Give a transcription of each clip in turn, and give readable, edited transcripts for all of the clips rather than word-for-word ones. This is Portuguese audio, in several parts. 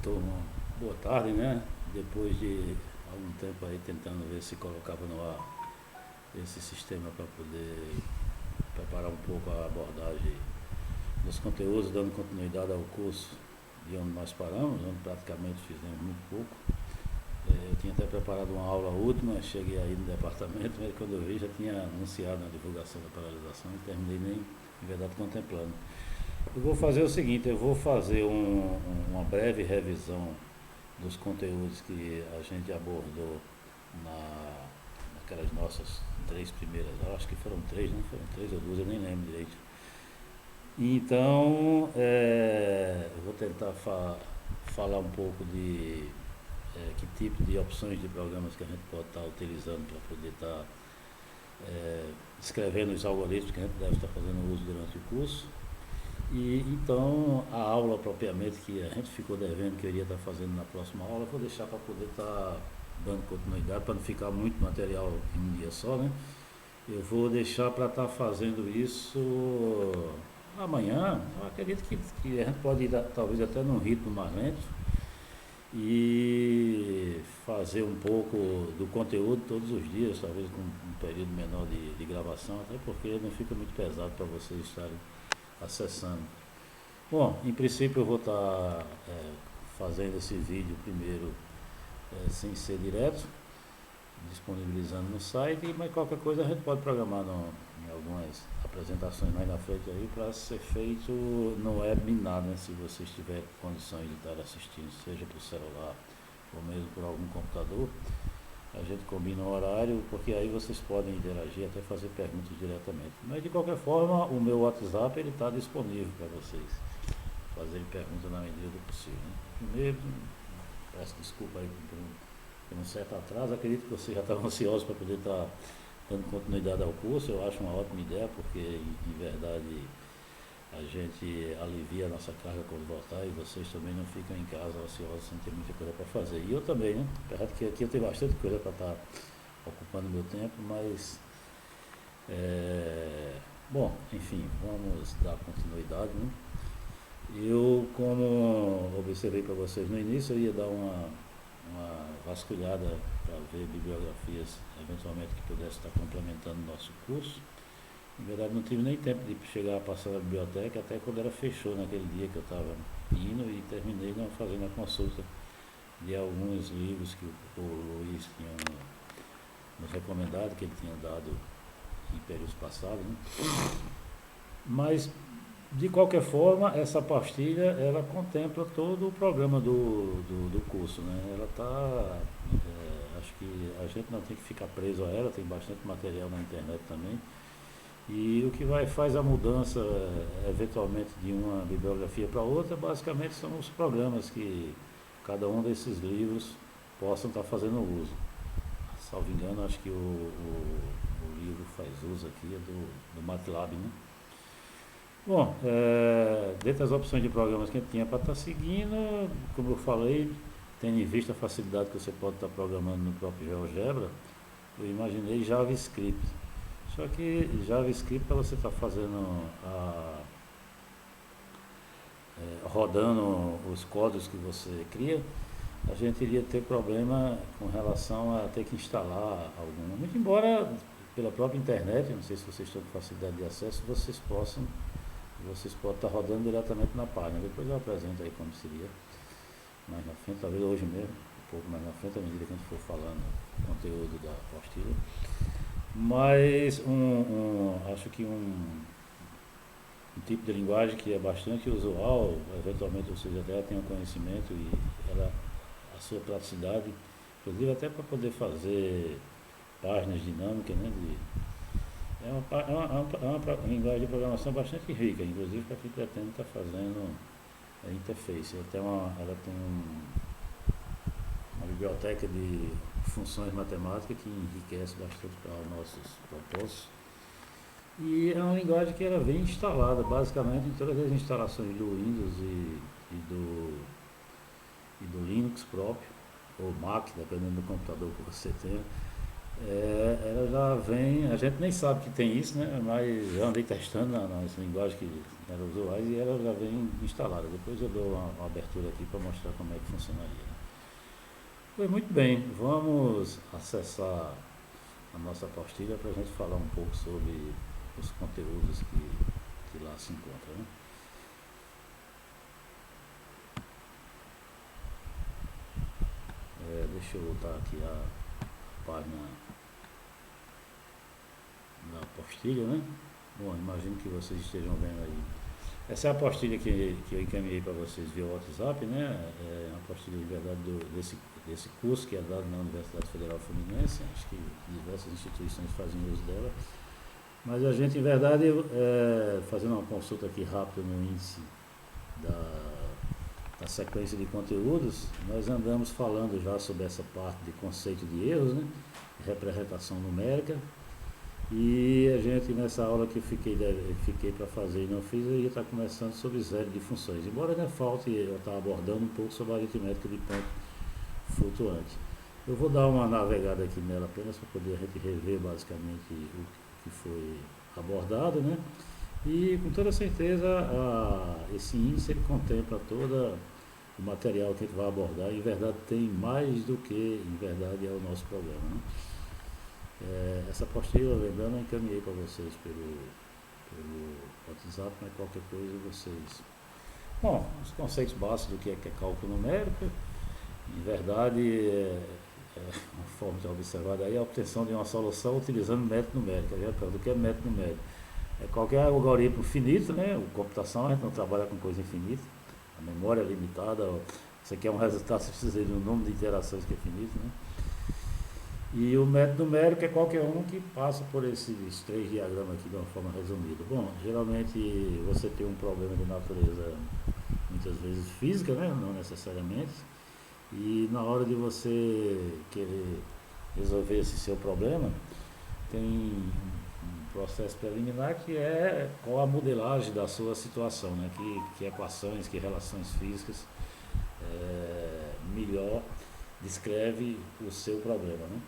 Turma, boa tarde, né? Depois de algum tempo aí tentando ver se colocava no ar esse sistema para poder preparar um pouco a abordagem dos conteúdos, dando continuidade ao curso de onde nós paramos, onde praticamente fizemos muito pouco. Eu tinha até preparado uma aula última, cheguei aí no departamento, mas quando eu vi já tinha anunciado a divulgação da paralisação e terminei nem, em verdade, contemplando. Eu vou fazer o seguinte, eu vou fazer uma breve revisão dos conteúdos que a gente abordou naquelas nossas três primeiras aulas, acho que foram três, não foram três ou duas, eu nem lembro direito. Então, eu vou tentar falar um pouco de que tipo de opções de programas que a gente pode estar utilizando para poder estar escrevendo os algoritmos que a gente deve estar fazendo uso durante o curso. E então a aula propriamente que a gente ficou devendo, que eu iria estar fazendo na próxima aula, eu vou deixar para poder estar dando continuidade, para não ficar muito material em um dia só, né? Eu vou deixar para estar fazendo isso amanhã. Eu acredito que a gente pode ir talvez até num ritmo mais lento e fazer um pouco do conteúdo todos os dias, talvez com um período menor de gravação, até porque não fica muito pesado para vocês estarem acessando. Bom, em princípio eu vou estar fazendo esse vídeo primeiro sem ser direto, disponibilizando no site, mas qualquer coisa a gente pode programar em algumas apresentações mais na frente aí para ser feito no webinar, né, se você tiver condições de estar assistindo, seja por celular ou mesmo por algum computador. A gente combina um horário, porque aí vocês podem interagir, até fazer perguntas diretamente. Mas de qualquer forma, o meu WhatsApp está disponível para vocês fazerem perguntas na medida do possível, né? Primeiro, peço desculpa aí por um certo atraso, acredito que vocês já estavam ansiosos para poder estar dando continuidade ao curso. Eu acho uma ótima ideia, porque em verdade a gente alivia a nossa carga quando voltar e vocês também não ficam em casa ociosos sem ter muita coisa para fazer. E eu também, né? Apesar de que aqui eu tenho bastante coisa para estar ocupando meu tempo, mas bom, enfim, vamos dar continuidade, né? Eu, como observei para vocês no início, eu ia dar uma vasculhada para ver bibliografias eventualmente que pudesse estar complementando o nosso curso. Na verdade, não tive nem tempo de chegar a passar na biblioteca, até quando ela fechou naquele dia que eu estava indo, e terminei não fazendo a consulta de alguns livros que o Luiz tinha nos recomendado, que ele tinha dado em períodos passados, né? Mas, de qualquer forma, essa pastilha, ela contempla todo o programa do curso, né? Ela está, acho que a gente não tem que ficar preso a ela, tem bastante material na internet também. E o que faz a mudança, eventualmente, de uma bibliografia para outra, basicamente são os programas que cada um desses livros possam estar fazendo uso. Salvo engano, acho que o livro faz uso aqui do MATLAB, né? Bom, dentre as opções de programas que a gente tinha para estar seguindo, como eu falei, tendo em vista a facilidade que você pode estar programando no próprio GeoGebra, eu imaginei JavaScript. Só que JavaScript, para você estar fazendo rodando os códigos que você cria, a gente iria ter problema com relação a ter que instalar algum. Muito embora pela própria internet, não sei se vocês estão com facilidade de acesso, vocês podem estar rodando diretamente na página. Depois eu apresento aí como seria mais na frente, talvez hoje mesmo, um pouco mais na frente, à medida que a gente for falando o conteúdo da apostila. Mas acho que um tipo de linguagem que é bastante usual, eventualmente vocês até tenham conhecimento e a sua praticidade, inclusive até para poder fazer páginas dinâmicas, né? É uma linguagem de programação bastante rica, inclusive para quem pretende estar fazendo a interface. Ela tem uma biblioteca de funções matemáticas que enriquece bastante para os nossos propósitos. E é uma linguagem que ela vem instalada basicamente em todas as instalações do Windows e do Linux próprio, ou Mac, dependendo do computador que você tenha. ela já vem, a gente nem sabe que tem isso, né? Mas eu andei testando nas linguagens que ela usou lá e ela já vem instalada. Depois eu dou uma abertura aqui para mostrar como é que funcionaria, né? Pois muito bem, vamos acessar a nossa apostila para a gente falar um pouco sobre os conteúdos que lá se encontram, né? Deixa eu voltar aqui a página da apostila, né? Bom, imagino que vocês estejam vendo aí. Essa é a apostila que eu encaminhei para vocês via WhatsApp, né? É uma apostila de verdade desse curso que é dado na Universidade Federal Fluminense. Acho que diversas instituições fazem uso dela. Mas a gente, em verdade, fazendo uma consulta aqui rápida no índice da sequência de conteúdos, nós andamos falando já sobre essa parte de conceito de erros, né? Representação numérica. E a gente, nessa aula que eu fiquei para fazer e não fiz, eu ia estar começando sobre série de funções. Embora ainda falte, eu estar abordando um pouco sobre a aritmética de ponto flutuante. Eu vou dar uma navegada aqui nela apenas para poder a gente rever basicamente o que foi abordado, né? E com toda certeza esse índice ele contempla todo o material que a gente vai abordar e em verdade tem mais do que em verdade é o nosso problema, né? Essa apostila, lembrando, eu encaminhei para vocês pelo WhatsApp, mas qualquer coisa vocês... Bom, os conceitos básicos do que é cálculo numérico, em verdade, uma forma de observar daí é a obtenção de uma solução utilizando método numérico. O que é método numérico? É qualquer algoritmo finito, né? A computação, a gente não trabalha com coisa infinita, a memória é limitada, você quer um resultado, você precisa de um número de interações que é finito, né? E o método numérico é qualquer um que passa por esses três diagramas aqui de uma forma resumida. Bom, geralmente você tem um problema de natureza, muitas vezes física, né? Não necessariamente. E na hora de você querer resolver esse seu problema, tem um processo preliminar que é qual a modelagem da sua situação, né? Que equações, que relações físicas melhor descreve o seu problema, né?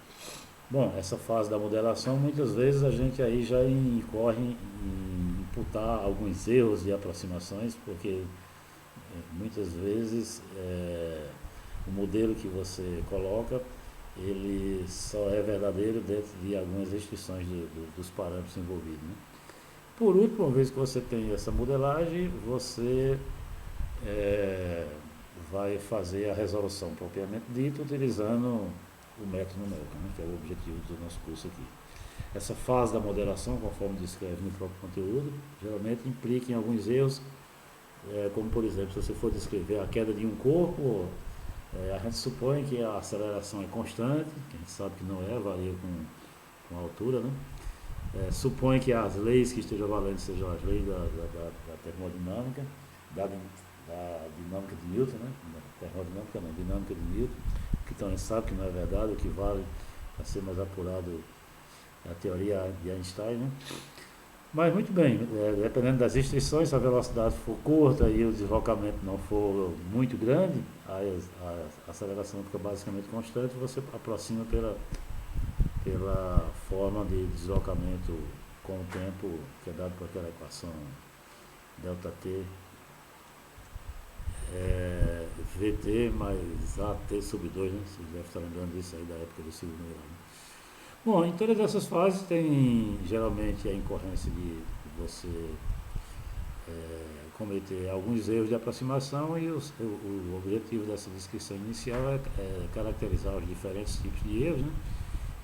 Bom, essa fase da modelação, muitas vezes a gente aí já incorre em imputar alguns erros de aproximações, porque muitas vezes o modelo que você coloca, ele só é verdadeiro dentro de algumas restrições dos parâmetros envolvidos, né? Por último, uma vez que você tem essa modelagem, você vai fazer a resolução propriamente dita utilizando o método numérico, né, que é o objetivo do nosso curso aqui. Essa fase da modelação, conforme descreve no próprio conteúdo, geralmente implica em alguns erros, como por exemplo, se você for descrever a queda de um corpo, a gente supõe que a aceleração é constante, que a gente sabe que não é, varia com a altura, né? Supõe que as leis que estejam valendo sejam as leis da termodinâmica, da dinâmica de Newton, né? Termodinâmica não, dinâmica de Newton, que então a gente sabe que não é verdade, o que vale a ser mais apurado é a teoria de Einstein, né? Mas muito bem, dependendo das restrições, se a velocidade for curta e o deslocamento não for muito grande, a aceleração fica basicamente constante, você aproxima pela forma de deslocamento com o tempo que é dado por aquela equação ΔT VT mais AT sub 2, né? Você deve estar lembrando disso aí da época do segundo grau, né? Bom, em todas essas fases tem geralmente a incorrência de você cometer alguns erros de aproximação e o objetivo dessa descrição inicial é caracterizar os diferentes tipos de erros, né?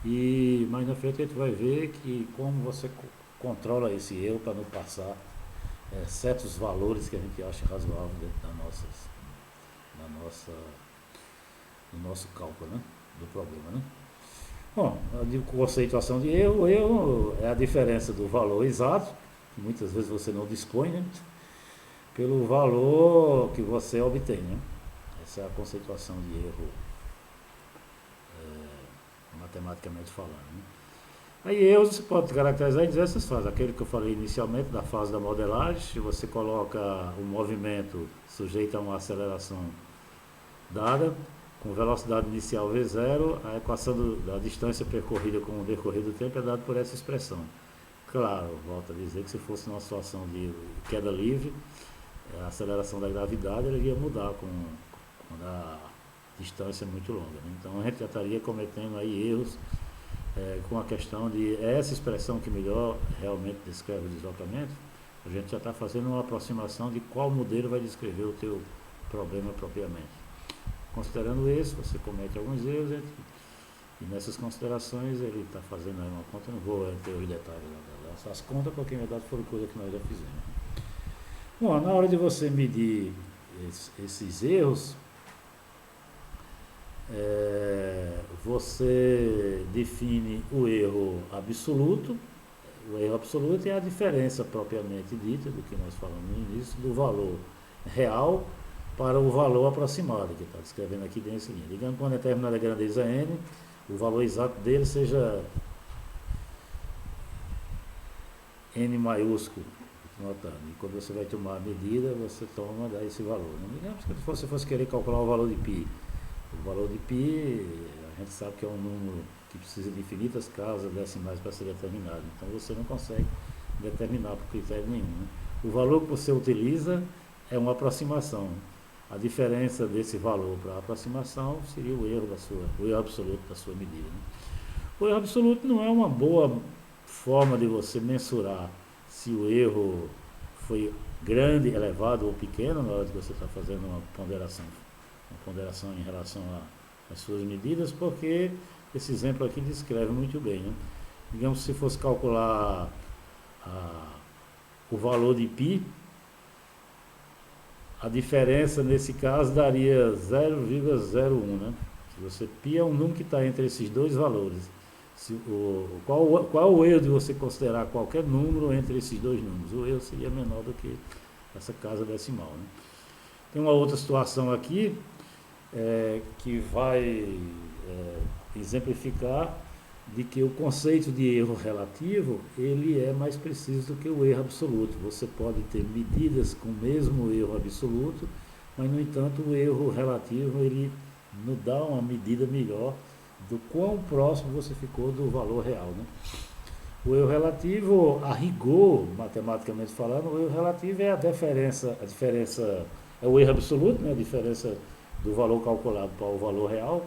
E mais na frente a gente vai ver que como você controla esse erro para não passar certos valores que a gente acha razoável dentro do nosso cálculo, né? Do problema, né? Bom, a conceituação de erro, o erro é a diferença do valor exato, que muitas vezes você não dispõe, né? Pelo valor que você obtém, né? Essa é a conceituação de erro, matematicamente falando, né? Aí erros você pode caracterizar em diversas fases. Aquele que eu falei inicialmente, da fase da modelagem, se você coloca o movimento sujeito a uma aceleração dada, com velocidade inicial V0, a equação da distância percorrida com o decorrer do tempo é dada por essa expressão. Claro, volto a dizer que se fosse numa situação de queda livre, a aceleração da gravidade ela ia mudar com a distância muito longa, né? Então a gente já estaria cometendo aí erros com a questão de essa expressão que melhor realmente descreve o deslocamento. A gente já está fazendo uma aproximação de qual modelo vai descrever o teu problema propriamente. Considerando isso, você comete alguns erros e nessas considerações ele está fazendo aí uma conta, não vou ter os detalhes dessas contas, porque na verdade foram coisas que nós já fizemos. Bom, na hora de você medir esses erros, você define o erro absoluto. O erro absoluto é a diferença propriamente dita, do que nós falamos no início, do valor real para o valor aproximado, que está descrevendo aqui dentro seguinte. Digamos que uma determinada grandeza n, o valor exato dele seja n maiúsculo, notando. E quando você vai tomar a medida, você toma daí esse valor. Não digamos que se você fosse querer calcular o valor de π. O valor de π, a gente sabe que é um número que precisa de infinitas casas decimais para ser determinado. Então você não consegue determinar por critério nenhum, né? O valor que você utiliza é uma aproximação. A diferença desse valor para a aproximação seria o erro absoluto da sua medida, né? O erro absoluto não é uma boa forma de você mensurar se o erro foi grande, elevado ou pequeno na hora que você está fazendo uma ponderação em relação às suas medidas, porque esse exemplo aqui descreve muito bem, né? Digamos que se fosse calcular o valor de π, a diferença nesse caso daria 0,01, né? Se você π é um número que está entre esses dois valores. Qual é o erro de você considerar qualquer número entre esses dois números? O erro seria menor do que essa casa decimal, né? Tem uma outra situação aqui que vai exemplificar de que o conceito de erro relativo ele é mais preciso do que o erro absoluto. Você pode ter medidas com o mesmo erro absoluto, mas no entanto o erro relativo ele nos dá uma medida melhor do quão próximo você ficou do valor real, né? O erro relativo, a rigor, matematicamente falando, o erro relativo é a diferença é o erro absoluto, né? A diferença do valor calculado para o valor real,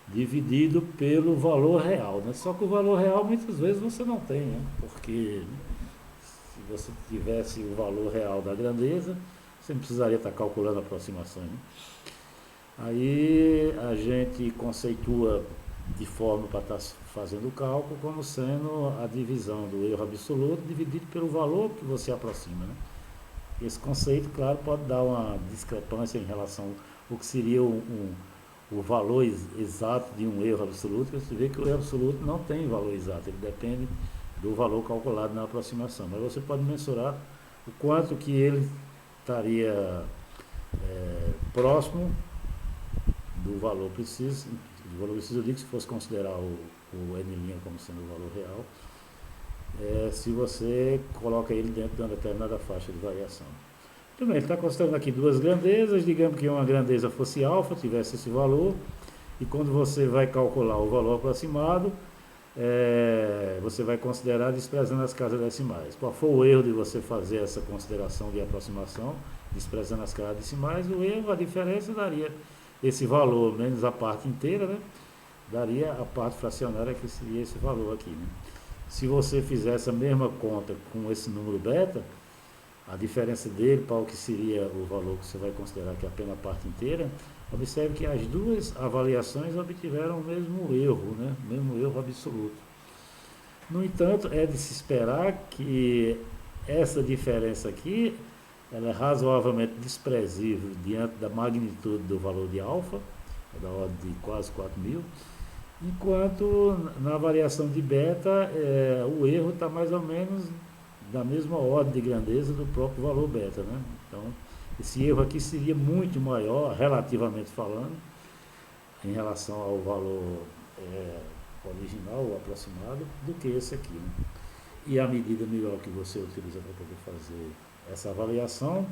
dividido pelo valor real, né? Só que o valor real muitas vezes você não tem, né? Porque se você tivesse o valor real da grandeza, você não precisaria estar calculando aproximações, né? Aí a gente conceitua de forma para estar fazendo o cálculo como sendo a divisão do erro absoluto dividido pelo valor que você aproxima, né? Esse conceito, claro, pode dar uma discrepância em relação ao que seria o valor exato de um erro absoluto, porque você vê que o erro absoluto não tem valor exato, ele depende do valor calculado na aproximação. Mas você pode mensurar o quanto que ele estaria próximo do valor preciso. O valor preciso, eu digo que se fosse considerar o N' como sendo o valor real, se você coloca ele dentro de uma determinada faixa de variação. Muito bem, ele está considerando aqui duas grandezas, digamos que uma grandeza fosse alfa, tivesse esse valor, e quando você vai calcular o valor aproximado, você vai considerar desprezando as casas decimais. Qual for o erro de você fazer essa consideração de aproximação, desprezando as casas decimais, o erro, a diferença daria esse valor menos a parte inteira, né? Daria a parte fracionária que seria esse valor aqui, né? Se você fizer essa mesma conta com esse número beta, a diferença dele para o que seria o valor que você vai considerar que é apenas a parte inteira, observe que as duas avaliações obtiveram o mesmo erro, né? O mesmo erro absoluto. No entanto, é de se esperar que essa diferença aqui ela é razoavelmente desprezível diante da magnitude do valor de alfa, da ordem de quase 4.000, enquanto na variação de beta o erro está mais ou menos da mesma ordem de grandeza do próprio valor beta, né? Então, esse erro aqui seria muito maior, relativamente falando, em relação ao valor original ou aproximado, do que esse aqui, né? E a medida melhor que você utiliza para poder fazer essa avaliação,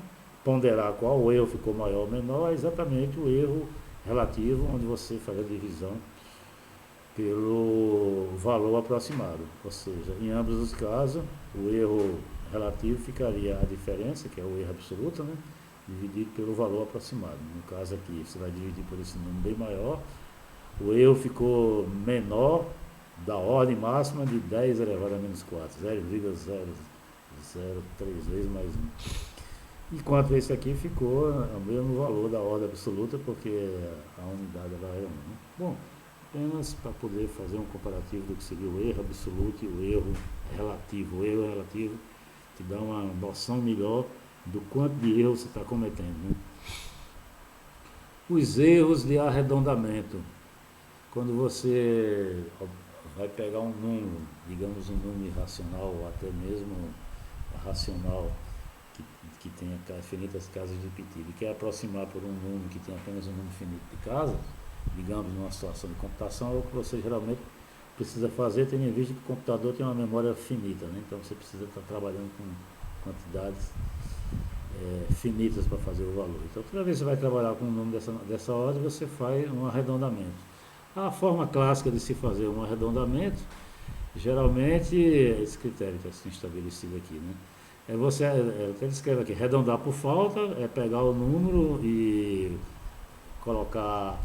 ponderar qual o erro ficou maior ou menor, é exatamente o erro relativo, onde você faz a divisão pelo valor aproximado. Ou seja, em ambos os casos, o erro relativo ficaria a diferença, que é o erro absoluto, né? Dividido pelo valor aproximado. No caso aqui, você vai dividir por esse número bem maior. O erro ficou menor da ordem máxima de 10 elevado a menos 4, 0,003 vezes mais 1. Enquanto esse aqui ficou o mesmo valor da ordem absoluta, porque a unidade ela é 1. Né? Bom, apenas para poder fazer um comparativo do que seria o erro absoluto e o erro relativo. O erro relativo te dá uma noção melhor do quanto de erro você está cometendo. Né? Os erros de arredondamento. Quando você vai pegar um número, digamos um número irracional ou até mesmo racional, que tenha infinitas casas de repetidas, e quer aproximar por um número que tem apenas um número finito de casas, digamos numa situação de computação, é o que você geralmente precisa fazer, tendo em vista que o computador tem uma memória finita, né? Então você precisa estar trabalhando com quantidades finitas para fazer o valor. Então toda vez que você vai trabalhar com um número dessa ordem, você faz um arredondamento. A forma clássica de se fazer um arredondamento, geralmente, esse critério que está estabelecido aqui, né? Ele escreve aqui, arredondar por falta, é pegar o número e colocar,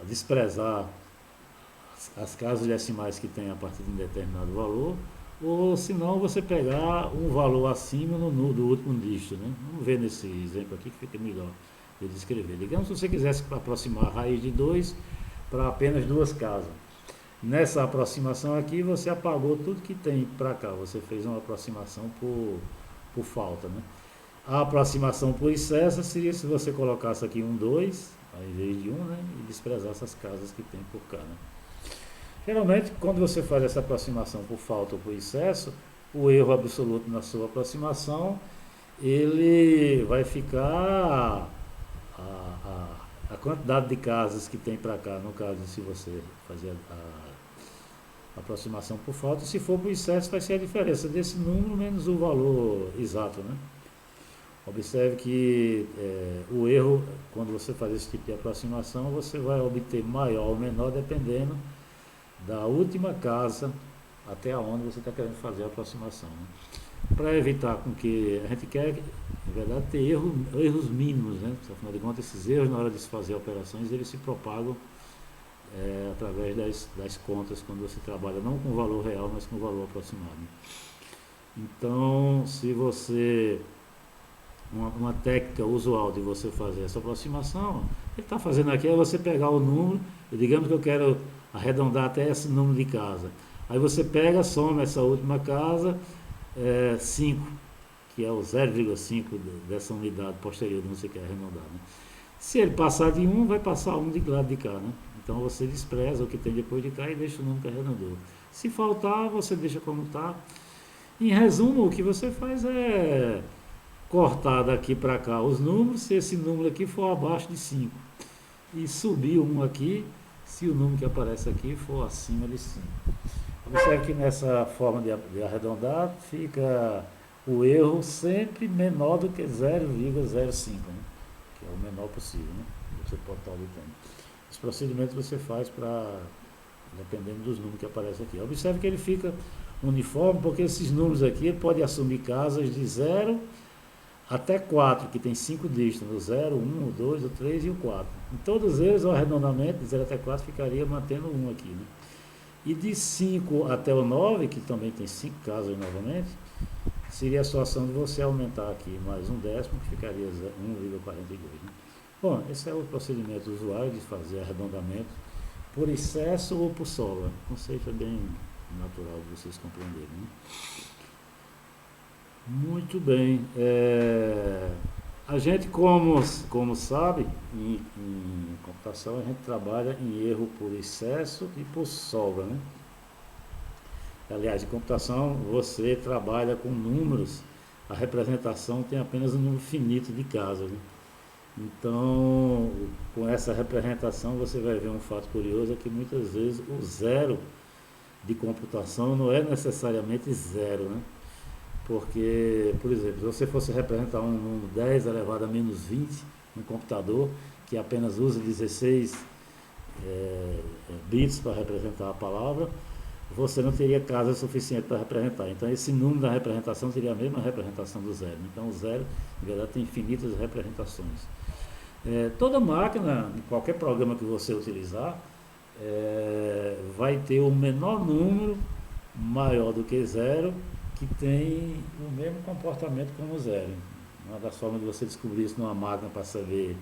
desprezar as casas decimais que tem a partir de um determinado valor, ou se não, você pegar um valor acima do último dígito, né? Vamos ver nesse exemplo aqui que fica melhor de descrever. Digamos que você quisesse aproximar a raiz de 2 para apenas duas casas. Nessa aproximação aqui, você apagou tudo que tem para cá. Você fez uma aproximação por falta, né? A aproximação por excesso seria se você colocasse aqui um 2, ao invés de 1, né? E desprezasse as casas que tem por cá, né? Geralmente, quando você faz essa aproximação por falta ou por excesso, o erro absoluto na sua aproximação, ele vai ficar a quantidade de casas que tem para cá, no caso, se você fazer a aproximação por falta, se for por excesso, vai ser a diferença desse número menos o valor exato, né? Observe que o erro, quando você faz esse tipo de aproximação, você vai obter maior ou menor dependendo da última casa até onde você está querendo fazer a aproximação, né? Para evitar com que a gente quer, na verdade, ter erros mínimos, né? Afinal de contas, esses erros na hora de se fazer operações, eles se propagam através das contas, quando você trabalha não com o valor real, mas com o valor aproximado. Então, se você, uma técnica usual de você fazer essa aproximação, ele está fazendo aqui é você pegar o número, digamos que eu quero arredondar até esse número de casa. Aí você pega, soma essa última casa, 5, que é o 0,5 dessa unidade posterior que você quer arredondar, né? Se ele passar de 1, vai passar 1 de lado de cá, né? Então você despreza o que tem depois de cá e deixa o número que arredondou. Se faltar, você deixa como está. Em resumo, o que você faz é cortar daqui para cá os números, se esse número aqui for abaixo de 5. E subir um aqui, se o número que aparece aqui for acima de 5. Observe que nessa forma de arredondar, fica o erro sempre menor do que 0,05, né? Que é o menor possível, né? Você pode estar obtendo. Os procedimentos você faz dependendo dos números que aparecem aqui. Observe que ele fica uniforme, porque esses números aqui ele pode assumir casas de 0 até 4, que tem 5 dígitos, o 0, 1, o 2, o 3 e o 4. Em todos eles, o arredondamento de 0 até 4 ficaria mantendo 1 aqui, né? E de 5 até o 9, que também tem 5 casas novamente, seria a situação de você aumentar aqui mais um décimo, que ficaria 1,42. Né? Bom, esse é o procedimento usual de fazer arredondamento por excesso ou por sobra. O conceito é bem natural de vocês compreenderem, né? Muito bem. A gente, como sabe, em computação a gente trabalha em erro por excesso e por sobra, né? Aliás, em computação você trabalha com números, a representação tem apenas um número finito de casas, né? Então, com essa representação você vai ver um fato curioso, é que muitas vezes o zero de computação não é necessariamente zero, né? Porque, por exemplo, se você fosse representar um número 10 elevado a menos 20, no computador, que apenas usa 16 bits para representar a palavra, você não teria casa suficiente para representar. Então esse número da representação seria a mesma representação do zero. Então o zero, na verdade, tem infinitas representações. Toda máquina, qualquer programa que você utilizar, vai ter o menor número maior do que zero, que tem o mesmo comportamento como zero. Uma das formas de você descobrir isso numa máquina para saber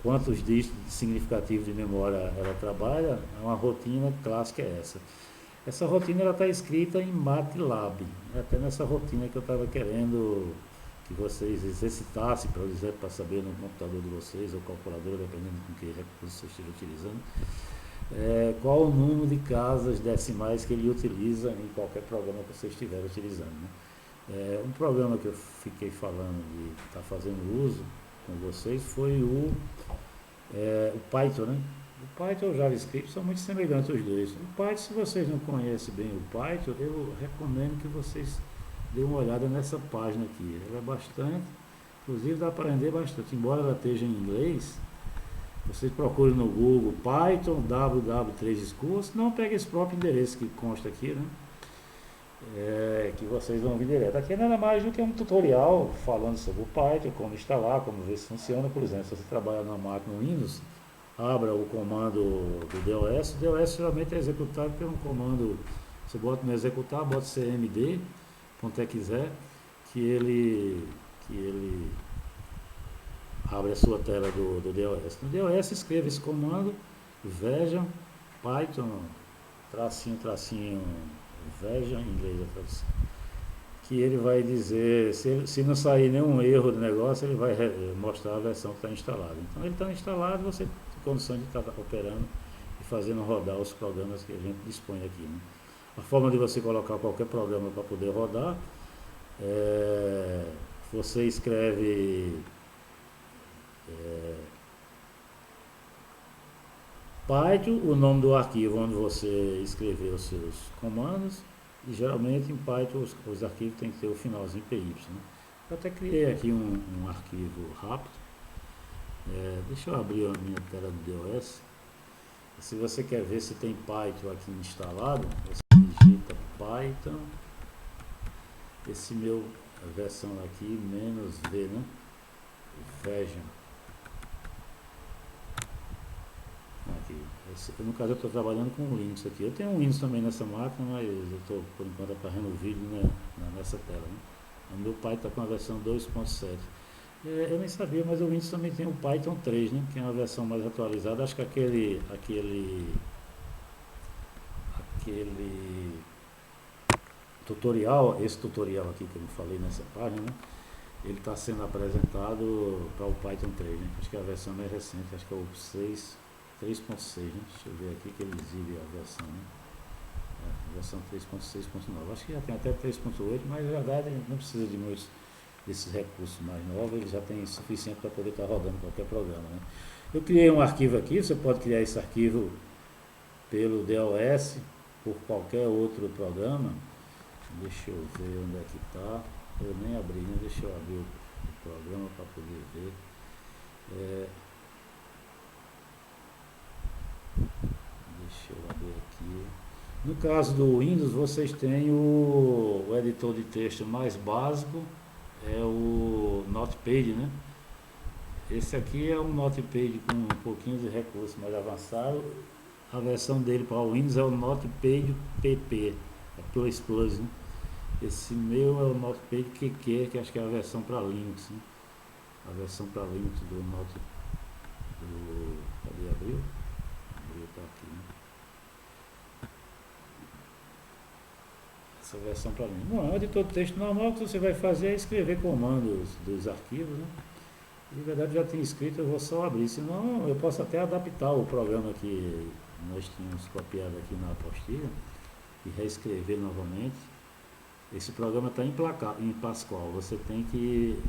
quantos dígitos significativos de memória ela trabalha, é uma rotina clássica essa. Essa rotina está escrita em MATLAB. É até nessa rotina que eu estava querendo que vocês exercitassem, por exemplo, para saber no computador de vocês, ou calculadora, dependendo de que recurso você esteja utilizando, qual o número de casas decimais que ele utiliza em qualquer programa que você estiver utilizando. Né? Um programa que eu fiquei falando de estar fazendo uso com vocês foi o Python, né? O Python e o JavaScript são muito semelhantes os dois. O Python, se vocês não conhecem bem o Python, eu recomendo que vocês dêem uma olhada nessa página aqui. Ela é bastante, inclusive dá para aprender bastante, embora ela esteja em inglês. Vocês procurem no Google Python ww3 School, senão pegue esse próprio endereço que consta aqui, né? Que vocês vão vir direto. Aqui é nada mais do que um tutorial falando sobre o Python, como instalar, como ver se funciona. Por exemplo, se você trabalha numa máquina Windows, abra o comando do DOS. O DOS geralmente é executado por um comando, você bota no executar, bota cmd, .exe, que ele abre a sua tela do DOS. No DOS escreva esse comando, veja, Python, tracinho, veja, em inglês a tradução, que ele vai dizer, se não sair nenhum erro do negócio, ele vai mostrar a versão que está instalada. Então ele está instalado, você tem condição de estar operando e fazendo rodar os programas que a gente dispõe aqui. Né? A forma de você colocar qualquer programa para poder rodar, você escreve Python, o nome do arquivo onde você escreveu os seus comandos, e geralmente em Python os arquivos têm que ter o finalzinho PY. Né? Eu até criei aqui um arquivo rápido. Deixa eu abrir a minha tela do DOS. Se você quer ver se tem Python aqui instalado, você digita Python, esse meu versão aqui, -v, né? Version. Aqui. No caso eu estou trabalhando com o Linux aqui. Eu tenho um Windows também nessa máquina, mas eu estou por enquanto aparando o vídeo nessa tela. Né? O meu Python está com a versão 2.7. Eu nem sabia, mas o Windows também tem o Python 3, né? Que é uma versão mais atualizada. Acho que aquele tutorial, esse tutorial aqui que eu falei nessa página, né? Ele está sendo apresentado para o Python 3, né? Acho que é a versão mais recente, acho que é o 3.6, né? Deixa eu ver aqui que ele exibe a versão, né? A versão 3.6.9. Acho que já tem até 3.8, mas na verdade não precisa de muitos desses recursos mais novos, ele já tem suficiente para poder estar rodando qualquer programa. Né? Eu criei um arquivo aqui, você pode criar esse arquivo pelo DOS, por qualquer outro programa. Deixa eu ver onde é que está. Eu nem abri, né? Deixa eu abrir o programa para poder ver. Deixa eu abrir aqui. No caso do Windows, vocês têm o editor de texto mais básico, é o Notepad, né? Esse aqui é um Notepad com um pouquinho de recurso mais avançado. A versão dele para o Windows é o Notepad PP, é Plus, né? Esse meu é o Notepad QQ, que acho que é a versão para Linux, né? A versão para Linux do Notepad. Cadê? Abriu? Abriu, tá aqui, né? Essa versão para Linux. Bom, é um editor de texto normal que você vai fazer é escrever comandos dos arquivos, né? De verdade já tem escrito, eu vou só abrir, senão eu posso até adaptar o programa que nós tínhamos copiado aqui na apostila e reescrever novamente. Esse programa está em Pascal, você tem que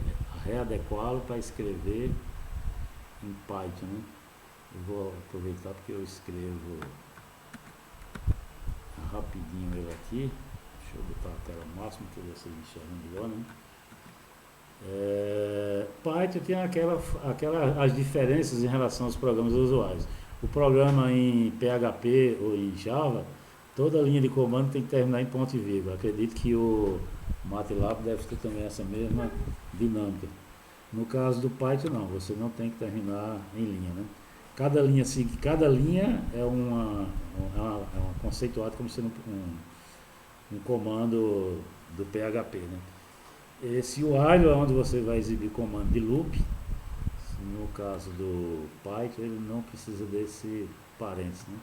readequá-lo para escrever em Python, né? Eu vou aproveitar porque eu escrevo rapidinho ele aqui. Deixa eu botar a tela máxima que vocês enxergam melhor, né? Python tem as diferenças em relação aos programas usuais. O programa em PHP ou em Java, toda linha de comando tem que terminar em ponto e vírgula. Acredito que o MATLAB deve ter também essa mesma dinâmica. No caso do Python, não, você não tem que terminar em linha, né? Cada linha é uma conceituada como sendo um comando do PHP, né? Esse while é onde você vai exibir comando de loop. No caso do Python, ele não precisa desse parênteses, né?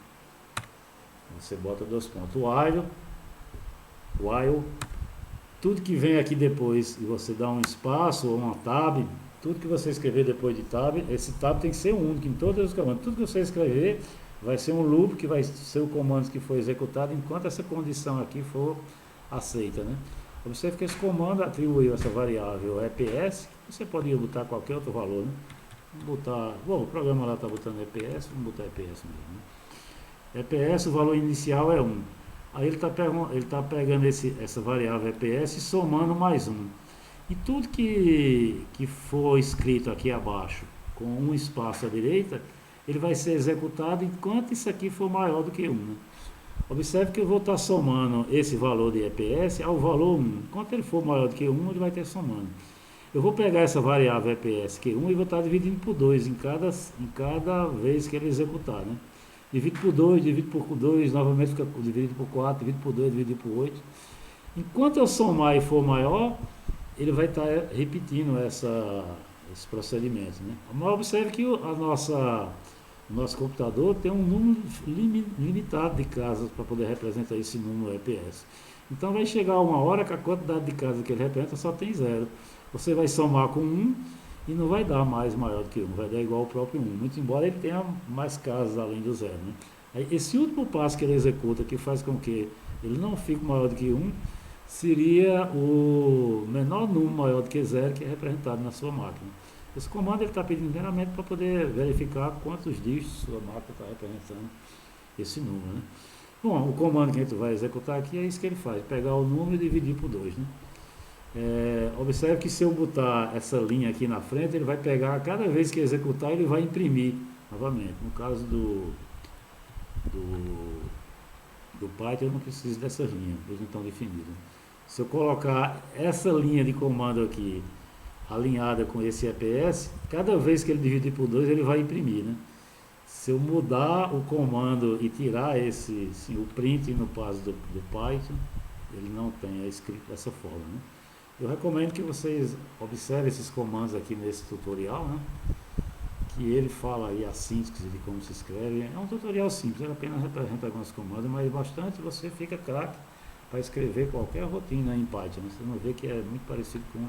Você bota dois pontos. While, tudo que vem aqui depois e você dá um espaço ou uma tab, tudo que você escrever depois de tab, esse tab tem que ser único em todos os comandos. Tudo que você escrever vai ser um loop que vai ser o comando que foi executado enquanto essa condição aqui for aceita, né? Observe que esse comando atribuiu essa variável EPS, que você poderia botar qualquer outro valor, né? Bom, o programa lá está botando EPS, vamos botar EPS mesmo, né? EPS, o valor inicial é 1. Aí ele tá pegando essa variável EPS e somando mais 1. E tudo que for escrito aqui abaixo, com um espaço à direita, ele vai ser executado enquanto isso aqui for maior do que 1, né? Observe que eu vou estar somando esse valor de EPS ao valor 1. Enquanto ele for maior do que 1, ele vai estar somando. Eu vou pegar essa variável EPS Q1 e vou estar dividindo por 2 em cada vez que ele executar, né? Divido por 2, divido por 2, novamente fica dividido por 4, divido por 2, dividido por 8. Enquanto eu somar e for maior, ele vai estar repetindo esse procedimento, né? Mas observe que o nosso computador tem um número limitado de casas para poder representar esse número EPS. Então vai chegar uma hora que a quantidade de casas que ele representa só tem 0. Você vai somar com 1 e não vai dar mais maior do que 1, vai dar igual ao próprio 1, muito embora ele tenha mais casas além do 0, né? Aí, esse último passo que ele executa, que faz com que ele não fique maior do que 1, seria o menor número maior do que 0 que é representado na sua máquina. Esse comando ele está pedindo meramente para poder verificar quantos dígitos sua máquina está representando esse número, né? Bom, o comando que a gente vai executar aqui é isso que ele faz, pegar o número e dividir por 2, né? Observe que se eu botar essa linha aqui na frente, ele vai pegar, cada vez que executar, ele vai imprimir novamente. No caso do Python, eu não preciso dessas linhas, eles não estão definidas. Se eu colocar essa linha de comando aqui alinhada com esse EPS, cada vez que ele dividir por 2, ele vai imprimir, né? Se eu mudar o comando e tirar o print no caso do Python, ele não tem, é escrito dessa forma, né? Eu recomendo que vocês observem esses comandos aqui nesse tutorial, né? Que ele fala aí a síntese de como se escreve. É um tutorial simples, ele apenas representa alguns comandos, mas bastante você fica craque para escrever qualquer rotina em Python, né? Você vai ver que é muito parecido com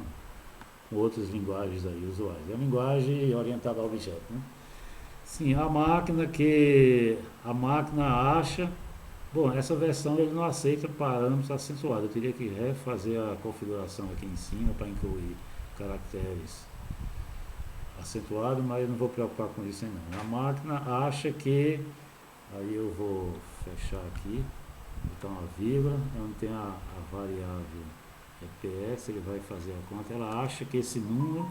outras linguagens aí usuais. É uma linguagem orientada a objeto, né? Sim, a máquina acha. Bom, essa versão ele não aceita parâmetros acentuados. Eu teria que refazer a configuração aqui em cima para incluir caracteres acentuados, mas eu não vou preocupar com isso ainda não. A máquina acha que, aí eu vou fechar aqui, botar uma vírgula, onde tem a variável EPS, ele vai fazer a conta, ela acha que esse número,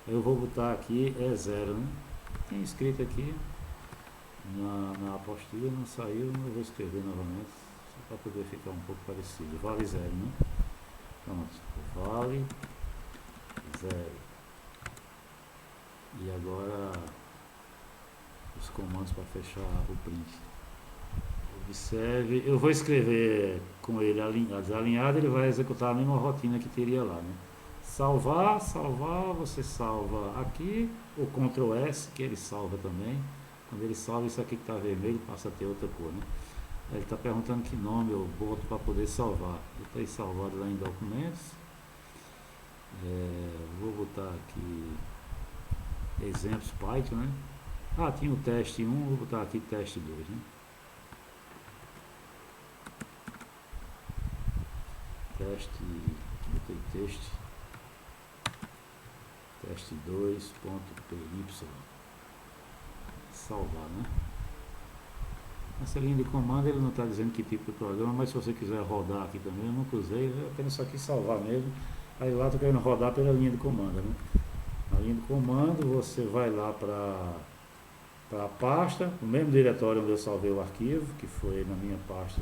eu vou botar aqui, é 0, né? Tem escrito aqui na apostila, não saiu, eu vou escrever novamente, só para poder ficar um pouco parecido. Vale 0, né? Pronto, vale 0. E agora os comandos para fechar o print. Observe, eu vou escrever com ele desalinhado, ele vai executar a mesma rotina que teria lá, né? Salvar, você salva aqui, o Ctrl S, que ele salva também. Quando ele salva, isso aqui que está vermelho passa a ter outra cor, né? Ele está perguntando que nome eu boto para poder salvar. Eu estou salvado lá em documentos. Vou botar aqui exemplos Python, né? Tinha o teste 1, vou botar aqui teste 2, né? Botei teste 2.py. Salvar, né? Essa linha de comando ele não está dizendo que tipo de programa, mas se você quiser rodar aqui também, eu nunca usei, eu apenas só quis salvar mesmo Aí lá estou querendo rodar pela linha de comando, né? Na linha de comando você vai lá para a pasta, o mesmo diretório onde eu salvei o arquivo, que foi na minha pasta,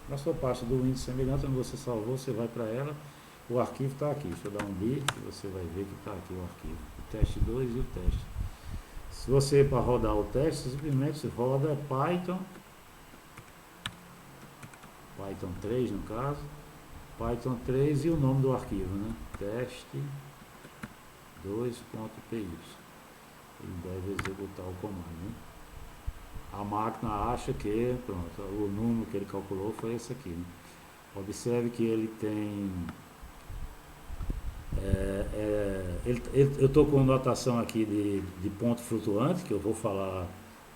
na sua pasta do Windows semelhante, onde você salvou, você vai para ela, o arquivo está aqui. Deixa eu dar um B, que você vai ver que está aqui o arquivo, o teste 2 e o teste. Se você, para rodar o teste, simplesmente roda Python 3 no caso, Python 3 e o nome do arquivo, né? Teste 2.py. Ele deve executar o comando, né? A máquina acha que, pronto, o número que ele calculou foi esse aqui, né? Observe que ele tem eu estou com notação aqui de ponto flutuante, que eu vou falar,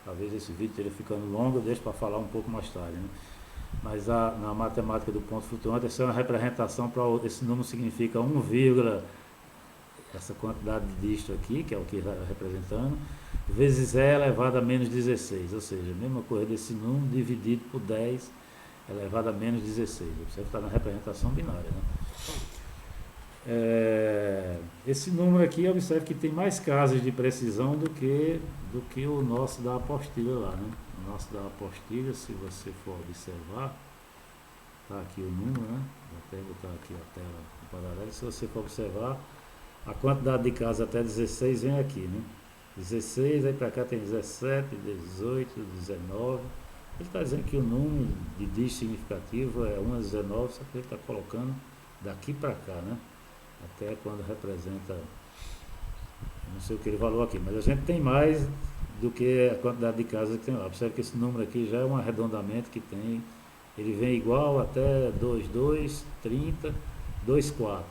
talvez esse vídeo esteja ficando longo, eu deixo para falar um pouco mais tarde, né? Mas na matemática do ponto flutuante, essa é uma representação para esse número significa 1, essa quantidade de dígito aqui, que é o que está representando, vezes E elevado a menos 16, ou seja, a mesma coisa desse número dividido por 10 elevado a menos 16. Você está na representação binária, né? Esse número aqui, observe que tem mais casas de precisão do que o nosso da apostilha lá, né? O nosso da apostilha, se você for observar, está aqui o número, né? Vou até botar aqui a tela em paralelo. Se você for observar, a quantidade de casas até 16 vem aqui, né? 16, aí para cá tem 17, 18, 19. Ele está dizendo que o número de dígito significativo é 1 a 19, só que ele está colocando daqui para cá, né? Até quando representa, não sei o que ele falou aqui, mas a gente tem mais do que a quantidade de casas que tem lá. Observe que esse número aqui já é um arredondamento que tem, ele vem igual até 22, 30, 24.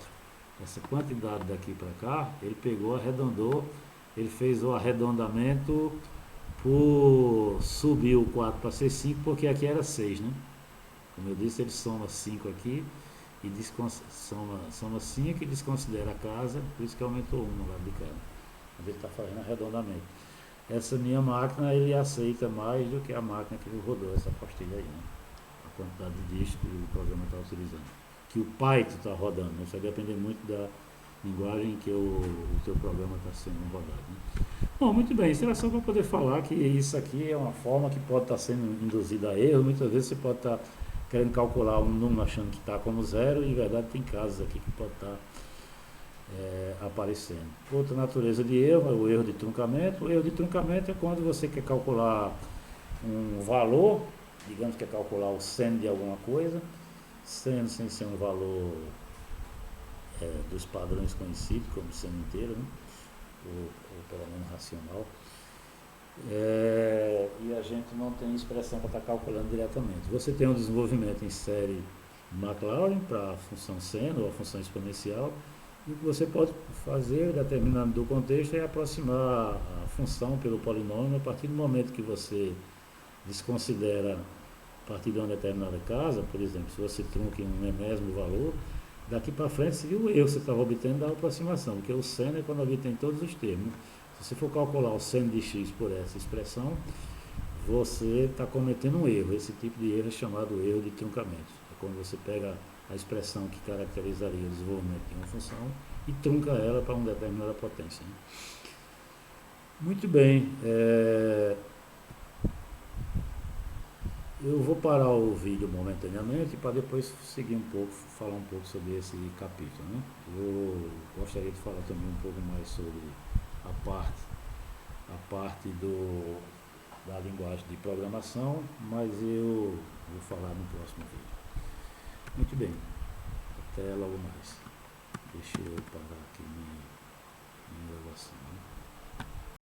Essa quantidade daqui para cá, ele pegou, arredondou, ele fez o arredondamento por subir o 4 para ser 5, porque aqui era 6, né? Como eu disse, ele soma 5 aqui e soma 5 e desconsidera a casa, por isso que aumentou 1 no lado de cá. Mas ele está fazendo arredondamento. Essa minha máquina, ele aceita mais do que a máquina que ele rodou essa pastilha aí, né? A quantidade de disco que o programa está utilizando. Que o Python está rodando, né? Isso vai depender muito da linguagem que o teu programa está sendo rodado, né? Bom, muito bem, isso era só para poder falar que isso aqui é uma forma que pode estar sendo induzida a erro. Muitas vezes você pode estar querendo calcular um número achando que está como zero, e em verdade tem casos aqui que pode estar aparecendo. Outra natureza de erro é o erro de truncamento. O erro de truncamento é quando você quer calcular um valor, digamos que quer calcular o sen de alguma coisa, sen sem ser um valor dos padrões conhecidos, como sen inteiro, né? ou pelo menos racional. E a gente não tem expressão para estar calculando diretamente. Você tem um desenvolvimento em série Maclaurin para a função seno ou a função exponencial, e o que você pode fazer, determinando do contexto, é aproximar a função pelo polinômio a partir do momento que você desconsidera a partir de uma determinada casa. Por exemplo, se você trunca em um enésimo valor, daqui para frente seria o erro que você estava obtendo da aproximação, porque o seno é quando obtém todos os termos. Se você for calcular o seno de x por essa expressão, você está cometendo um erro. Esse tipo de erro é chamado erro de truncamento. É quando você pega a expressão que caracterizaria o desenvolvimento de uma função e trunca ela para uma determinada potência, né? Muito bem. Eu vou parar o vídeo momentaneamente para depois seguir um pouco, falar um pouco sobre esse capítulo, né? Eu gostaria de falar também um pouco mais sobre a parte da linguagem de programação, mas eu vou falar no próximo vídeo. Muito bem, até logo mais. Deixa eu parar aqui minha gravação, né?